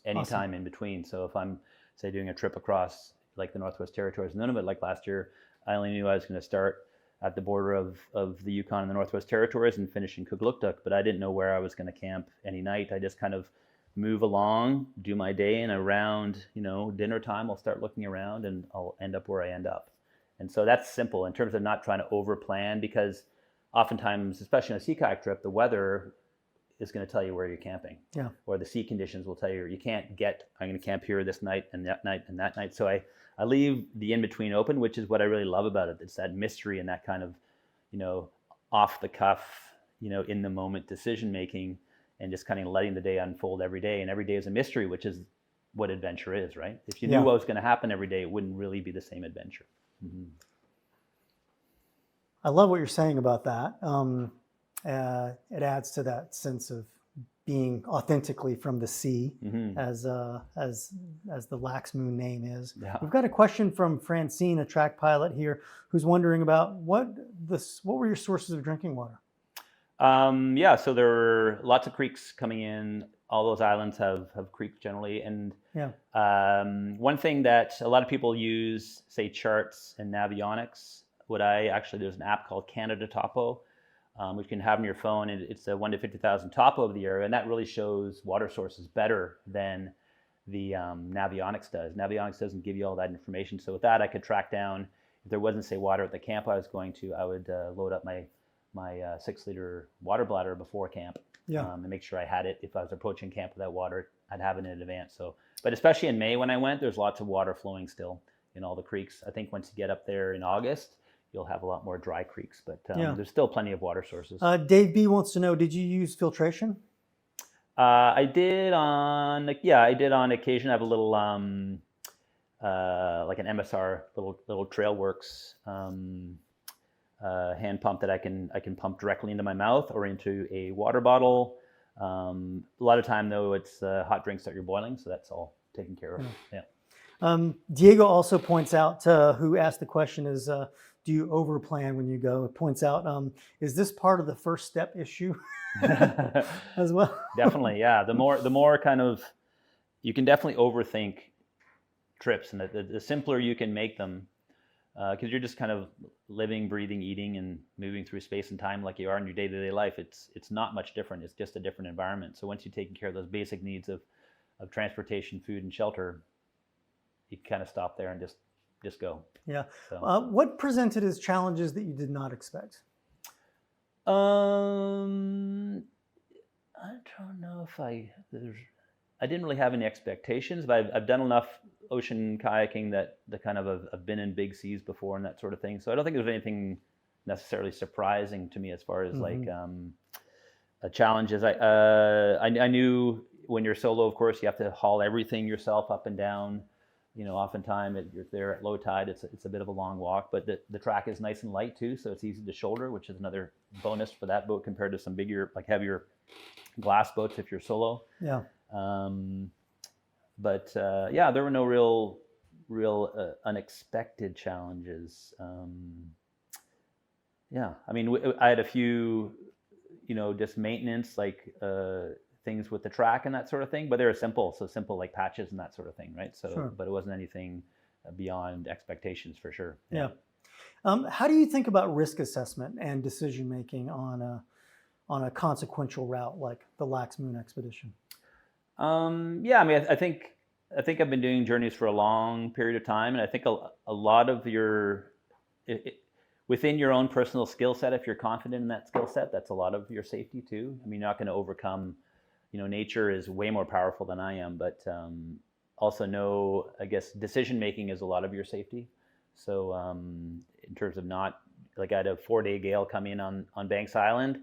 anytime in between. So if I'm, say, doing a trip across like the Northwest Territories, none of it like last year, I only knew I was going to start at the border of the Yukon and the Northwest Territories and finish in Kugluktuk, but I didn't know where I was going to camp any night. I just kind of move along, do my day, and around dinner time I'll start looking around and I'll end up where I end up. And so that's simple in terms of not trying to overplan, because oftentimes, especially on a sea kayak trip, the weather is going to tell you where you're camping. Yeah. Or the sea conditions will tell you I'm going to camp here this night and that night and that night. So I leave the in-between open, which is what I really love about it. It's that mystery and that kind of, off the cuff, in the moment decision making, and just kind of letting the day unfold every day. And every day is a mystery, which is what adventure is, right? If you knew what was going to happen every day, it wouldn't really be the same adventure. Mm-hmm. I love what you're saying about that. It adds to that sense of being authentically from the sea, as the Laxmoon name is. Yeah. We've got a question from Francine, a track pilot here, who's wondering about what were your sources of drinking water? So there are lots of creeks coming in. All those islands have creeks generally. And one thing that a lot of people use, say, charts and navionics. there's an app called Canada Topo, which you can have on your phone, and it's a 1 to 50,000 topo of the area, and that really shows water sources better than the Navionics does. Navionics doesn't give you all that information, so with that I could track down, if there wasn't, say, water at the camp I was going to, I would load up my 6-liter water bladder before camp, and make sure I had it. If I was approaching camp without water, I'd have it in advance. So, but especially in May when I went, there's lots of water flowing still in all the creeks. I think once you get up there in August, you'll have a lot more dry creeks, but there's still plenty of water sources. Dave B wants to know, did you use filtration? I did on occasion. I have a little like an MSR, little Trailworks hand pump that I can pump directly into my mouth or into a water bottle. A lot of time though, it's hot drinks that you're boiling, so that's all taken care of. Diego also points out, who asked the question, is do you overplan when you go? It points out, is this part of the first step issue as well? Definitely, yeah. The more kind of, you can definitely overthink trips, and the simpler you can make them, because you're just kind of living, breathing, eating, and moving through space and time like you are in your day-to-day life. It's not much different. It's just a different environment. So once you've taken care of those basic needs of transportation, food, and shelter, you kind of stop there and just go. Yeah. So. What presented as challenges that you did not expect? I don't know if I didn't really have any expectations, but I've done enough ocean kayaking that kind of I've been in big seas before and that sort of thing. So I don't think there's anything necessarily surprising to me as far as like challenges. I knew when you're solo, of course, you have to haul everything yourself up and down. You know, oftentimes you're there at low tide. It's a bit of a long walk, but the track is nice and light too, so it's easy to shoulder, which is another bonus for that boat compared to some bigger, like heavier glass boats if you're solo. Yeah. But there were no real unexpected challenges. I mean, I had a few, just maintenance, like things with the track and that sort of thing, but they were simple like patches and that sort of thing, right? So, sure. But it wasn't anything beyond expectations for sure. Yeah. How do you think about risk assessment and decision making on a consequential route like the Laxmoon expedition? I mean, I think I've been doing journeys for a long period of time, and I think a lot of within your own personal skill set, if you're confident in that skill set, that's a lot of your safety too. I mean, you're not going to overcome. Nature is way more powerful than I am, but also I guess decision making is a lot of your safety. So in terms of not, like I had a 4-day gale come in on Banks Island,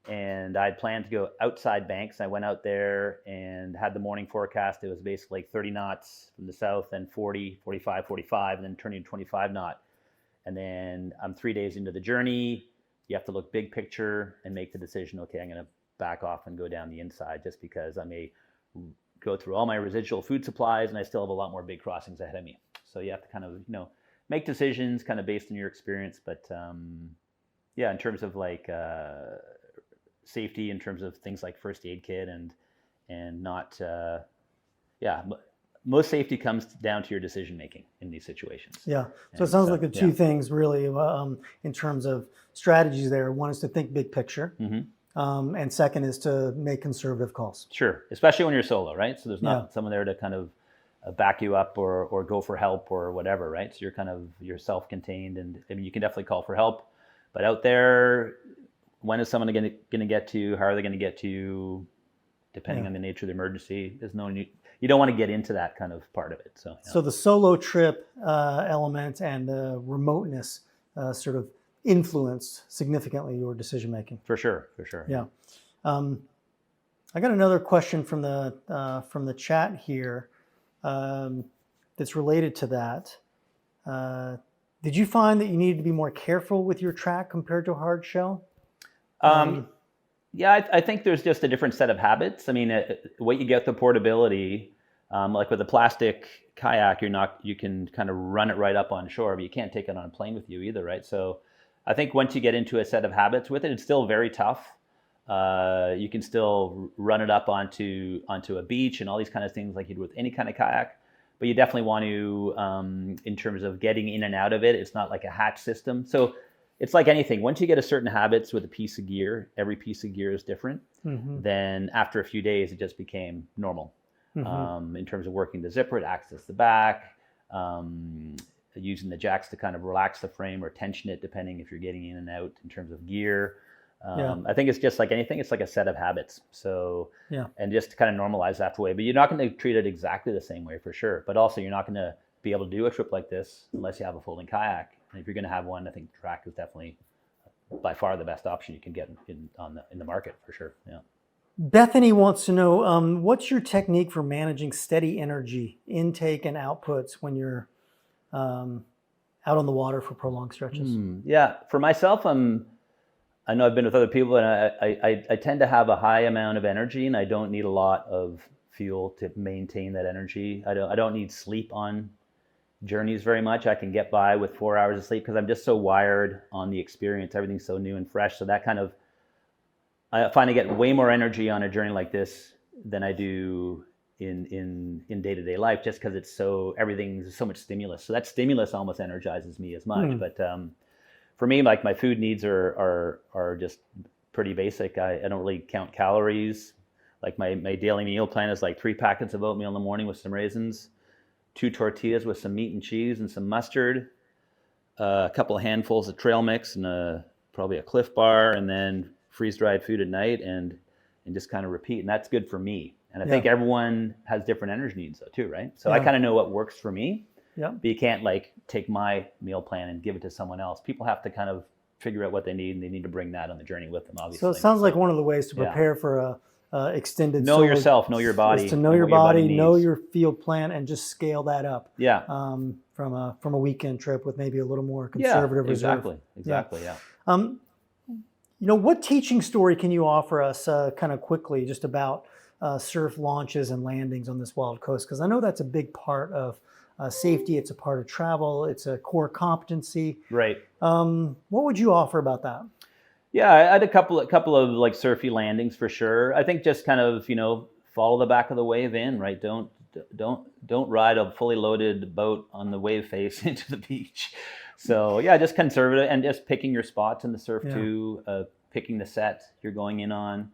and I'd planned to go outside Banks. I went out there and had the morning forecast. It was basically like 30 knots from the south, then 40, 45, 45, and then turning to 25 knot. And then I'm 3 days into the journey. You have to look big picture and make the decision, okay, I'm going to back off and go down the inside just because I may go through all my residual food supplies and I still have a lot more big crossings ahead of me. So you have to kind of, make decisions kind of based on your experience. But in terms of like safety, in terms of things like first aid kit and not, most safety comes down to your decision making in these situations. Yeah. So it sounds like the two things really in terms of strategies there. One is to think big picture. Mm-hmm. And second is to make conservative calls. Sure, especially when you're solo, right? So there's not someone there to kind of back you up or go for help or whatever, right? So you're self-contained, and I mean, you can definitely call for help. But out there, when is someone going to get to you? How are they going to get to you? Depending on the nature of the emergency, there's no need. You don't want to get into that kind of part of it. So the solo trip element and the remoteness sort of influenced significantly your decision making. For sure. Yeah. I got another question from the chat here that's related to that. Did you find that you needed to be more careful with your track compared to a hard shell? I think there's just a different set of habits. I mean, what you get the portability, like with a plastic kayak, you can kind of run it right up on shore, but you can't take it on a plane with you either, right? So I think once you get into a set of habits with it, it's still very tough. You can still run it up onto a beach and all these kind of things like you do with any kind of kayak. but you definitely want to, in terms of getting in and out of it, it's not like a hatch system. So it's like anything. Once you get a certain habits with a piece of gear, every piece of gear is different. Then after a few days, it just became normal. In terms of working the zipper, it access the back, using the jacks to kind of relax the frame or tension it, depending if you're getting in and out in terms of gear. I think it's just like anything. It's like a set of habits. So, and just to kind of normalize that way. But you're not going to treat it exactly the same way for sure. But also, you're not going to be able to do a trip like this unless you have a folding kayak. And if you're going to have one, I think TRAK is definitely by far the best option you can get in the market for sure. Yeah. Bethany wants to know, what's your technique for managing steady energy intake and outputs when you're out on the water for prolonged stretches? Yeah, for myself, I know I've been with other people, and I tend to have a high amount of energy, and I don't need a lot of fuel to maintain that energy. I don't need sleep on journeys very much. I can get by with 4 hours of sleep because I'm just so wired on the experience. Everything's so new and fresh. So that kind of, I find I get way more energy on a journey like this than I do in day-to-day life, just because it's everything's so much stimulus. So that stimulus almost energizes me as much. But for me, like my food needs are just pretty basic. I don't really count calories. Like my daily meal plan is like 3 packets of oatmeal in the morning with some raisins, 2 tortillas with some meat and cheese and some mustard, a couple of handfuls of trail mix and probably a Cliff Bar, and then freeze-dried food at night, and just kind of repeat. And that's good for me. And I think everyone has different energy needs though too, right? So I kind of know what works for me. But you can't like take my meal plan and give it to someone else. People have to kind of figure out what they need, and they need to bring that on the journey with them, obviously. So it sounds like one of the ways to prepare for a extended know yourself, know your body, is to know your body, know your field plan, and just scale that up. From a weekend trip with maybe a little more conservative reserve. Exactly. What teaching story can you offer us kind of quickly just about surf launches and landings on this wild coast? Because I know that's a big part of safety. It's a part of travel. It's a core competency. Right. What would you offer about that? Yeah, I had a couple of like surfy landings for sure. I think just kind of, follow the back of the wave in, right? Don't ride a fully loaded boat on the wave face into the beach. So yeah, just conservative and just picking your spots in the surf too, picking the set you're going in on.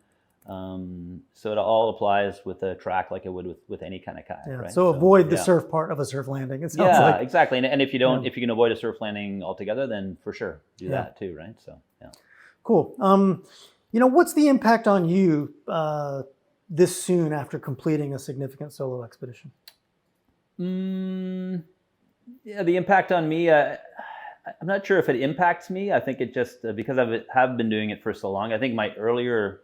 So it all applies with a TRAK like it would with any kind of kayak, right? So avoid the surf part of a surf landing. It sounds like. Exactly. And if you don't, if you can avoid a surf landing altogether, then for sure do that too, right? So Cool. What's the impact on you this soon after completing a significant solo expedition? Yeah, the impact on me, I'm not sure if it impacts me. I think it just, because I have been doing it for so long, I think my earlier,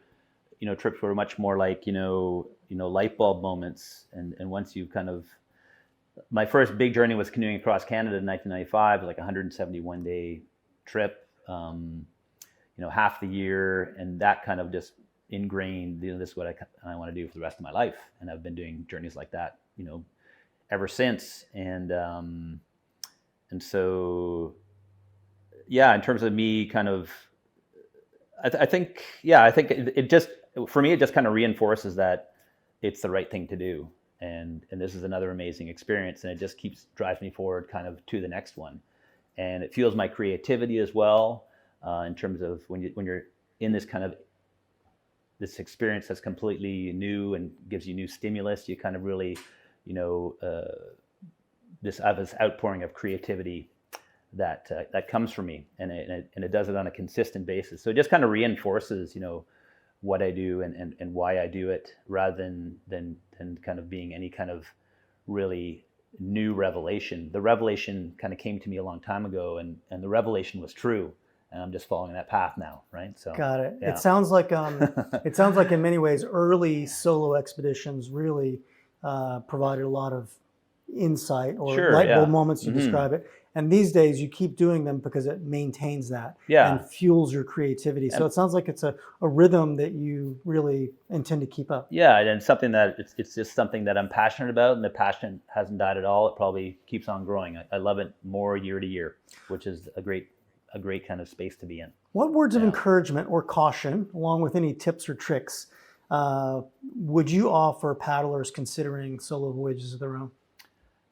trips were much more like, light bulb moments. And once you kind of, my first big journey was canoeing across Canada in 1995, like a 171-day trip. Half the year, and that kind of just ingrained, this is what I want to do for the rest of my life. And I've been doing journeys like that, ever since. And so, in terms of me kind of, I think it just, for me, it just kind of reinforces that it's the right thing to do. And this is another amazing experience, and it just keeps drives me forward kind of to the next one. And it fuels my creativity as well. In terms of when you're in this kind of this experience that's completely new and gives you new stimulus, you kind of really, this outpouring of creativity that comes from me, and it does it on a consistent basis. So it just kind of reinforces, what I do and why I do it, rather than kind of being any kind of really new revelation. The revelation kind of came to me a long time ago, and the revelation was true. And I'm just following that path now, right? So got it. Yeah. It sounds like in many ways early solo expeditions really provided a lot of insight or light bulb moments. You describe it, and these days you keep doing them because it maintains that and fuels your creativity. So it sounds like it's a rhythm that you really intend to keep up. Yeah, and something that it's just something that I'm passionate about, and the passion hasn't died at all. It probably keeps on growing. I love it more year to year, which is a great kind of space to be in. What words of encouragement or caution, along with any tips or tricks, would you offer paddlers considering solo voyages of their own?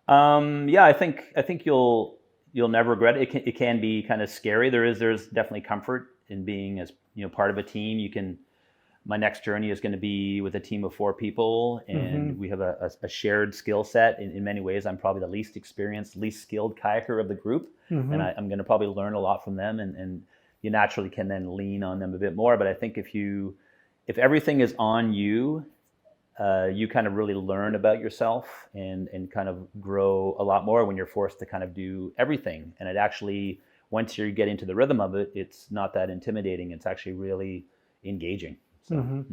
Yeah, I think you'll never regret it. It can be kind of scary. There's definitely comfort in being as part of a team. My next journey is going to be with a team of 4 people, and we have a shared skill set. In many ways, I'm probably the least experienced, least skilled kayaker of the group, and I'm going to probably learn a lot from them, and you naturally can then lean on them a bit more. But I think if everything is on you, you kind of really learn about yourself and kind of grow a lot more when you're forced to kind of do everything. And it actually, once you get into the rhythm of it, it's not that intimidating. It's actually really engaging. So,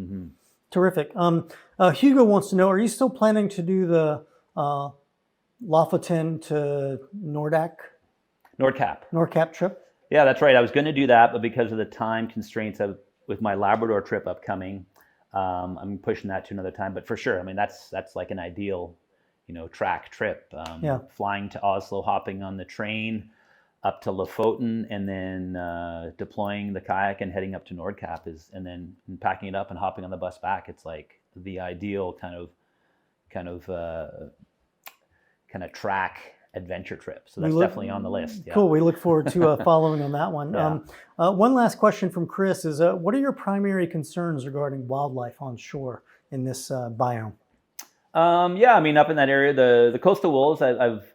Terrific. Hugo wants to know, are you still planning to do the Lofoten to Nordkapp trip? Yeah, that's right. I was going to do that, but because of the time constraints with my Labrador trip upcoming, I'm pushing that to another time. But for sure, I mean, that's like an ideal, track trip. Flying to Oslo, hopping on the train up to Lofoten, and then deploying the kayak and heading up to Nordkapp and then packing it up and hopping on the bus back. It's like the ideal kind of track adventure trip. So that's definitely on the list. Yeah. Cool. We look forward to following on that one. Yeah. One last question from Chris is, what are your primary concerns regarding wildlife on shore in this biome? Yeah, I mean, up in that area, the coastal wolves, I've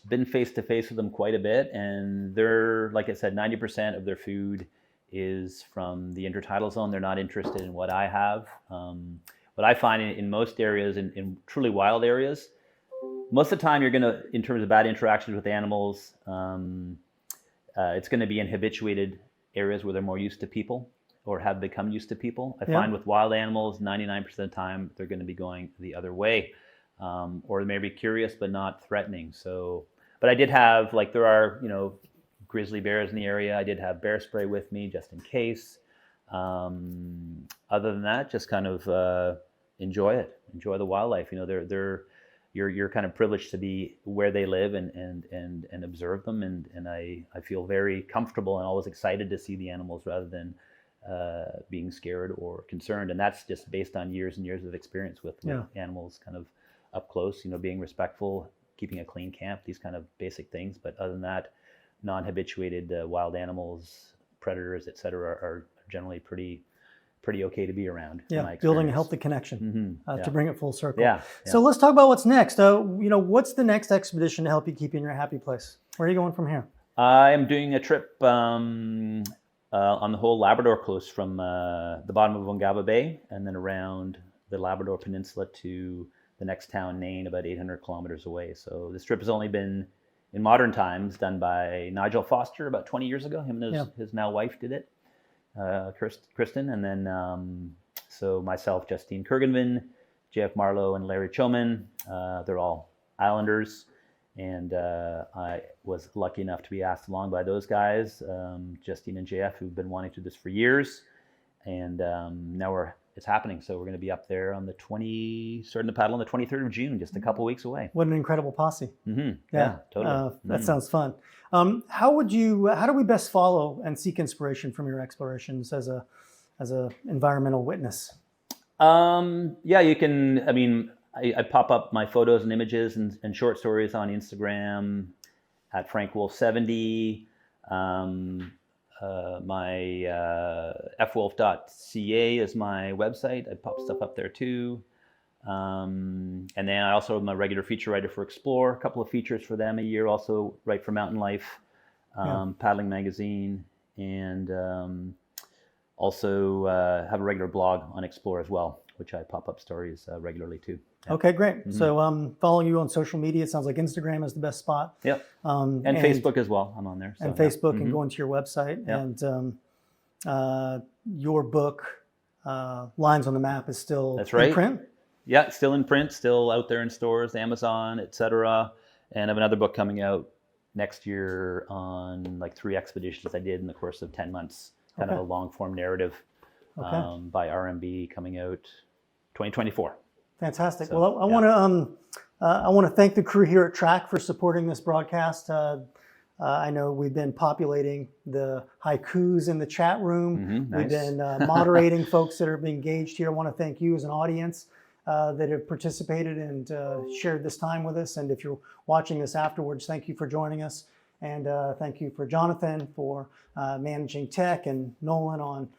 been face to face with them quite a bit, and they're, like I said, 90% of their food is from the intertidal zone. They're not interested in what I have. What I find in most areas, in truly wild areas, most of the time you're going to, in terms of bad interactions with animals, it's going to be in habituated areas where they're more used to people or have become used to people. I find with wild animals, 99% of the time, they're going to be going the other way. Or they may be curious but not threatening. So, but I did have, there are, grizzly bears in the area. I did have bear spray with me just in case. Other than that, just kind of enjoy the wildlife. You're kind of privileged to be where they live and observe them, and I feel very comfortable and always excited to see the animals rather than being scared or concerned. And that's just based on years and years of experience with animals kind of up close, being respectful, keeping a clean camp, these kind of basic things. But other than that, non-habituated wild animals, predators, etc., are generally pretty okay to be around. Yeah, building a healthy connection to bring it full circle. Yeah. So let's talk about what's next. What's the next expedition to help you keep you in your happy place? Where are you going from here? I am doing a trip on the whole Labrador coast from the bottom of Ungava Bay and then around the Labrador Peninsula to the next town, Nain, about 800 kilometers away. So this trip has only been, in modern times, done by Nigel Foster about 20 years ago. Him and his now wife did it, Kristen. And then, so myself, Justine Kurgenvin, JF Marlowe, and Larry Choman, they're all Islanders. And I was lucky enough to be asked along by those guys, Justine and JF, who've been wanting to do this for years. And now it's happening. So we're going to be up there on starting to paddle on the 23rd of June, just a couple weeks away. What an incredible posse. Yeah, totally. That sounds fun. How do we best follow and seek inspiration from your explorations as a environmental witness? Yeah, you can, I pop up my photos and images and short stories on Instagram at FrankWolf70. My fwolf.ca is my website. I pop stuff up there too. And then I also am a regular feature writer for Explore, a couple of features for them a year, also write for Mountain Life, Paddling Magazine, and also have a regular blog on Explore as well, which I pop up stories regularly too. Yeah. Okay, great. So following you on social media, it sounds like Instagram is the best spot. Yep. And Facebook as well. I'm on there. So, and Facebook and going to your website. Yep. And your book, Lines on the Map, is still in print? Yeah, it's still in print, still out there in stores, Amazon, etc. And I have another book coming out next year on 3 expeditions I did in the course of 10 months. Kind of a long form narrative by RMB coming out 2024. Fantastic. So, well, I want to thank the crew here at TRAK for supporting this broadcast. I know we've been populating the haikus in the chat room. Nice. We've been moderating folks that are engaged here. I want to thank you as an audience. that have participated and shared this time with us. And if you're watching this afterwards, thank you for joining us. And thank you for Jonathan for managing tech, and Nolan on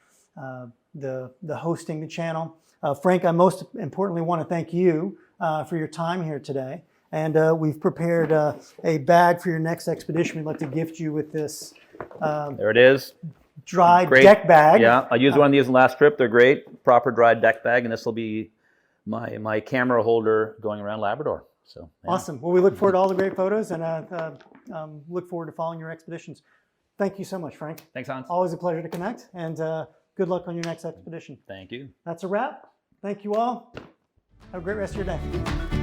the hosting the channel. Frank, I most importantly want to thank you for your time here today. And we've prepared a bag for your next expedition. We'd like to gift you with this There it is. dry Great. deck bag. Yeah, I used one of these in the last trip. They're great. Proper dry deck bag, and this will be my camera holder going around Labrador. So yeah. Awesome. Well, we look forward to all the great photos, and look forward to following your expeditions. Thank you so much, Frank. Thanks, Hans. Always a pleasure to connect, and good luck on your next expedition. Thank you. That's a wrap. Thank you all. Have a great rest of your day.